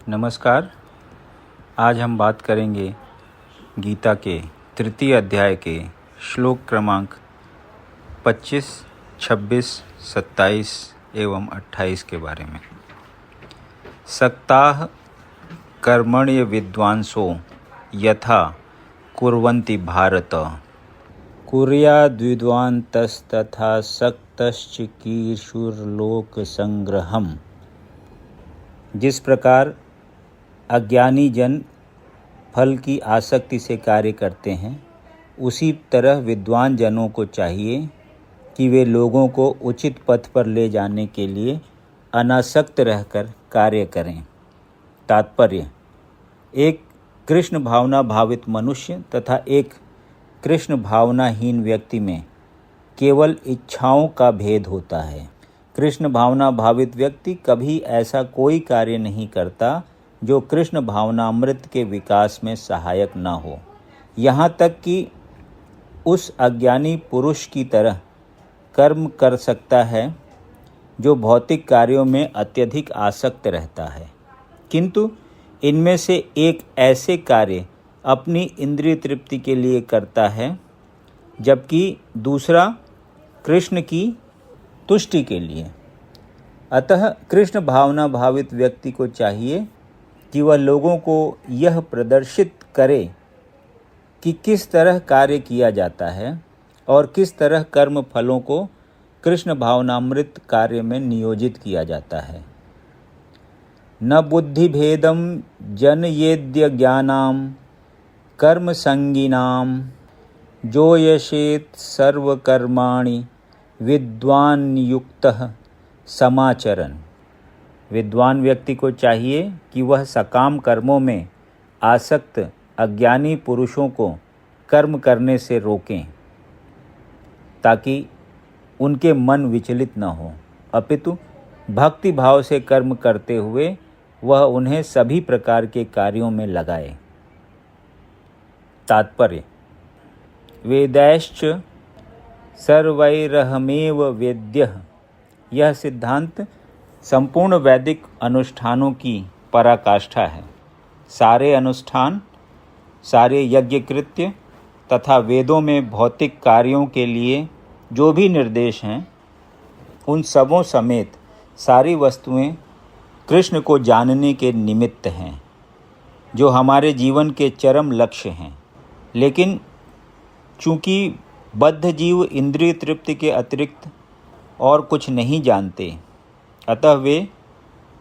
नमस्कार। आज हम बात करेंगे गीता के तृतीय अध्याय के श्लोक क्रमांक 25, 26, 27 एवं 28 के बारे में। सक्ताः कर्मण्य विद्वांसो यथा कुर्वन्ति भारत, कुर्याद्विद्वांस्तथा सक्तश्चिकीर्षुर्लोक संग्रहम्। जिस प्रकार अज्ञानी जन फल की आसक्ति से कार्य करते हैं, उसी तरह विद्वान जनों को चाहिए कि वे लोगों को उचित पथ पर ले जाने के लिए अनासक्त रहकर कार्य करें। तात्पर्य: एक कृष्ण भावना भावित मनुष्य तथा एक कृष्ण भावनाहीन व्यक्ति में केवल इच्छाओं का भेद होता है। कृष्ण भावना भावित व्यक्ति कभी ऐसा कोई कार्य नहीं करता जो कृष्ण भावनामृत के विकास में सहायक न हो। यहाँ तक कि उस अज्ञानी पुरुष की तरह कर्म कर सकता है जो भौतिक कार्यों में अत्यधिक आसक्त रहता है, किंतु इनमें से एक ऐसे कार्य अपनी इंद्रिय तृप्ति के लिए करता है, जबकि दूसरा कृष्ण की तुष्टि के लिए। अतः कृष्ण भावना भावित व्यक्ति को चाहिए कि वह लोगों को यह प्रदर्शित करे कि किस तरह कार्य किया जाता है और किस तरह कर्म फलों को कृष्ण भावनामृत कार्य में नियोजित किया जाता है। न बुद्धि भेदम जनयेद्य ज्ञानाम कर्म संगीनाम जो यशेत सर्वकर्माणि विद्वान युक्तः समाचरण। विद्वान व्यक्ति को चाहिए कि वह सकाम कर्मों में आसक्त अज्ञानी पुरुषों को कर्म करने से रोकें, ताकि उनके मन विचलित न हो, अपितु भक्ति भाव से कर्म करते हुए वह उन्हें सभी प्रकार के कार्यों में लगाए। तात्पर्य: वेदैश्च सर्वैरहमेव वेद्यः। यह सिद्धांत संपूर्ण वैदिक अनुष्ठानों की पराकाष्ठा है। सारे अनुष्ठान, सारे यज्ञ कृत्य तथा वेदों में भौतिक कार्यों के लिए जो भी निर्देश हैं, उन सबों समेत सारी वस्तुएं कृष्ण को जानने के निमित्त हैं, जो हमारे जीवन के चरम लक्ष्य हैं। लेकिन चूँकि बद्ध जीव इंद्रिय तृप्ति के अतिरिक्त और कुछ नहीं जानते, अतः वे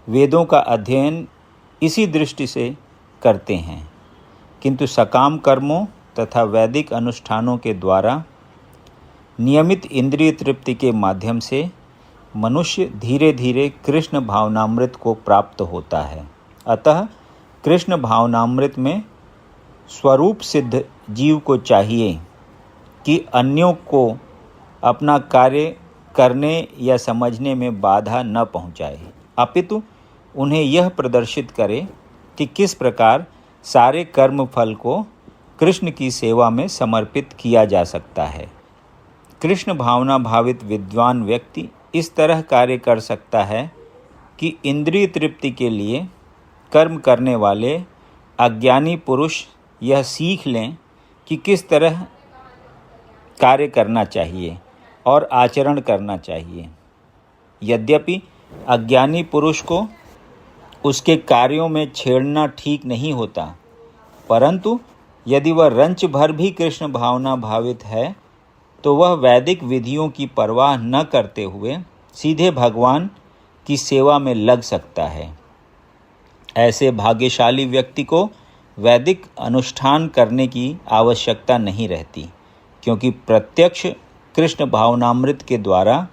वेदों का अध्ययन इसी दृष्टि से करते हैं, किंतु सकाम कर्मों तथा वैदिक अनुष्ठानों के द्वारा नियमित इंद्रिय तृप्ति के माध्यम से मनुष्य धीरे धीरे कृष्ण भावनामृत को प्राप्त होता है। अतः कृष्ण भावनामृत में स्वरूप सिद्ध जीव को चाहिए कि अन्यों को अपना कार्य करने या समझने में बाधा न पहुंचाए, अपितु उन्हें यह प्रदर्शित करे कि किस प्रकार सारे कर्म फल को कृष्ण की सेवा में समर्पित किया जा सकता है। कृष्ण भावना भावित विद्वान व्यक्ति इस तरह कार्य कर सकता है कि इंद्रिय तृप्ति के लिए कर्म करने वाले अज्ञानी पुरुष यह सीख लें कि किस तरह कार्य करना चाहिए और आचरण करना चाहिए। यद्यपि अज्ञानी पुरुष को उसके कार्यों में छेड़ना ठीक नहीं होता, परंतु यदि वह रंच भर भी कृष्ण भावना भावित है, तो वह वैदिक विधियों की परवाह न करते हुए सीधे भगवान की सेवा में लग सकता है। ऐसे भाग्यशाली व्यक्ति को वैदिक अनुष्ठान करने की आवश्यकता नहीं रहती, क्योंकि प्रत्यक्ष कृष्ण भावनामृत के द्वारा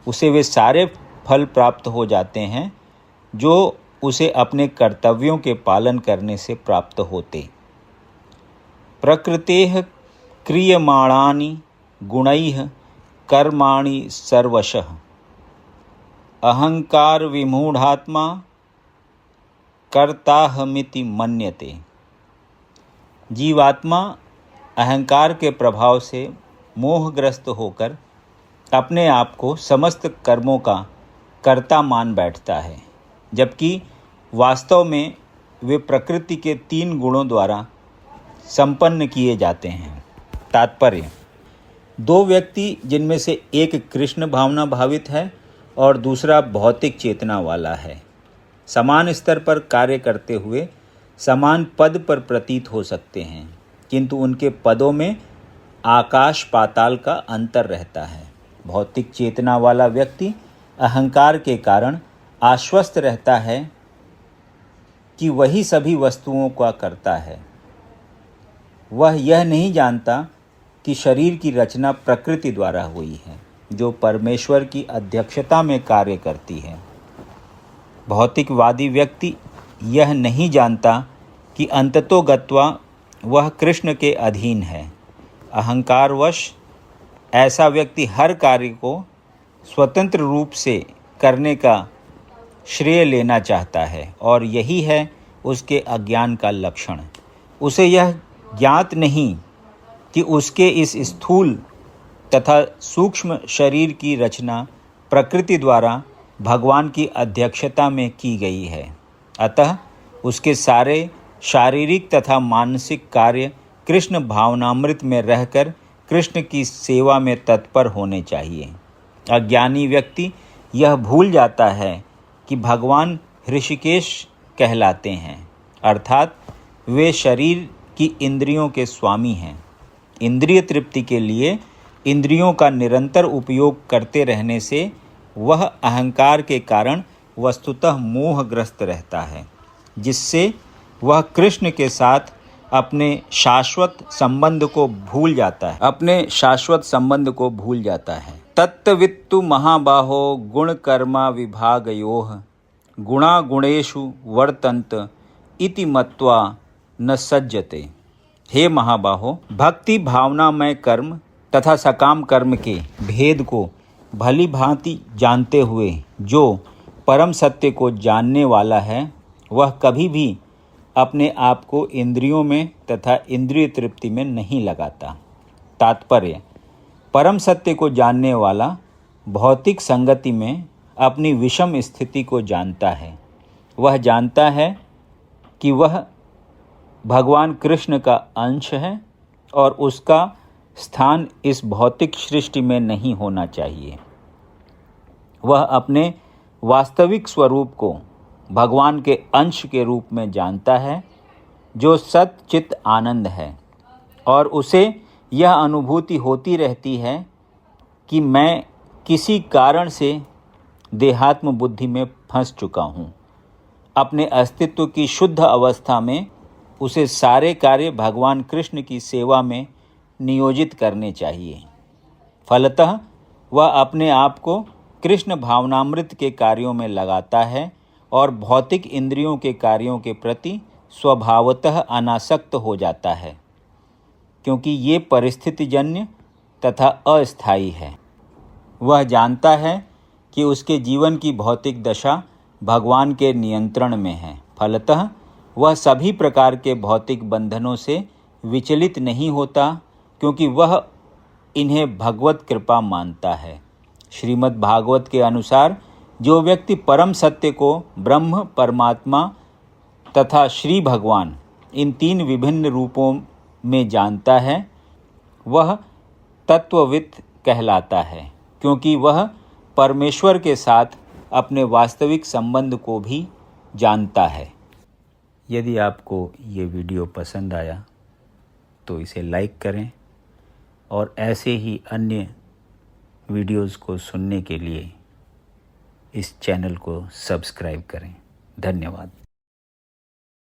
उसे वे सारे फल प्राप्त हो जाते हैं जो उसे अपने कर्तव्यों के पालन करने से प्राप्त होते। प्रकृतेः क्रियमाणानि गुणैः कर्माणि सर्वशः अहंकार विमूढ़ात्मा कर्ताहमिति मन्यते। जीवात्मा अहंकार के प्रभाव से मोहग्रस्त होकर अपने आप को समस्त कर्मों का कर्ता मान बैठता है, जबकि वास्तव में वे प्रकृति के 3 गुणों द्वारा संपन्न किए जाते हैं। तात्पर्य: 2 व्यक्ति जिनमें से एक कृष्ण भावना भावित है और दूसरा भौतिक चेतना वाला है, समान स्तर पर कार्य करते हुए समान पद पर प्रतीत हो सकते हैं, किंतु उनके पदों में आकाश पाताल का अंतर रहता है। भौतिक चेतना वाला व्यक्ति अहंकार के कारण आश्वस्त रहता है कि वही सभी वस्तुओं का करता है। वह यह नहीं जानता कि शरीर की रचना प्रकृति द्वारा हुई है, जो परमेश्वर की अध्यक्षता में कार्य करती है। भौतिकवादी व्यक्ति यह नहीं जानता कि अंततोगत्वा वह कृष्ण के अधीन है। अहंकारवश ऐसा व्यक्ति हर कार्य को स्वतंत्र रूप से करने का श्रेय लेना चाहता है और यही है उसके अज्ञान का लक्षण। उसे यह ज्ञात नहीं कि उसके इस स्थूल तथा सूक्ष्म शरीर की रचना प्रकृति द्वारा भगवान की अध्यक्षता में की गई है। अतः उसके सारे शारीरिक तथा मानसिक कार्य कृष्ण भावनामृत में रहकर कृष्ण की सेवा में तत्पर होने चाहिए। अज्ञानी व्यक्ति यह भूल जाता है कि भगवान ऋषिकेश कहलाते हैं, अर्थात वे शरीर की इंद्रियों के स्वामी हैं। इंद्रिय तृप्ति के लिए इंद्रियों का निरंतर उपयोग करते रहने से वह अहंकार के कारण वस्तुतः मोहग्रस्त रहता है, जिससे वह कृष्ण के साथ अपने शाश्वत संबंध को भूल जाता है। तत्त्ववित्तु महाबाहो गुण कर्मा विभागयोः गुणा गुणेषु वर्तन्त इति मत्वा न सज्जते। हे महाबाहो, भक्ति भावनामय कर्म तथा सकाम कर्म के भेद को भली भांति जानते हुए जो परम सत्य को जानने वाला है, वह कभी भी अपने आप को इंद्रियों में तथा इंद्रिय तृप्ति में नहीं लगाता। तात्पर्य: परम सत्य को जानने वाला भौतिक संगति में अपनी विषम स्थिति को जानता है। वह जानता है कि वह भगवान कृष्ण का अंश है और उसका स्थान इस भौतिक सृष्टि में नहीं होना चाहिए। वह अपने वास्तविक स्वरूप को भगवान के अंश के रूप में जानता है, जो सत चित आनंद है, और उसे यह अनुभूति होती रहती है कि मैं किसी कारण से देहात्म बुद्धि में फंस चुका हूँ। अपने अस्तित्व की शुद्ध अवस्था में उसे सारे कार्य भगवान कृष्ण की सेवा में नियोजित करने चाहिए। फलतः वह अपने आप को कृष्ण भावनामृत के कार्यों में लगाता है और भौतिक इंद्रियों के कार्यों के प्रति स्वभावतः अनासक्त हो जाता है, क्योंकि ये परिस्थितिजन्य तथा अस्थायी है। वह जानता है कि उसके जीवन की भौतिक दशा भगवान के नियंत्रण में है। फलतः वह सभी प्रकार के भौतिक बंधनों से विचलित नहीं होता, क्योंकि वह इन्हें भगवत कृपा मानता है। श्रीमद् भागवत के अनुसार जो व्यक्ति परम सत्य को ब्रह्म, परमात्मा तथा श्री भगवान इन 3 विभिन्न रूपों में जानता है, वह तत्ववित् कहलाता है, क्योंकि वह परमेश्वर के साथ अपने वास्तविक संबंध को भी जानता है। यदि आपको ये वीडियो पसंद आया तो इसे लाइक करें और ऐसे ही अन्य वीडियोज़ को सुनने के लिए इस चैनल को सब्सक्राइब करें। धन्यवाद।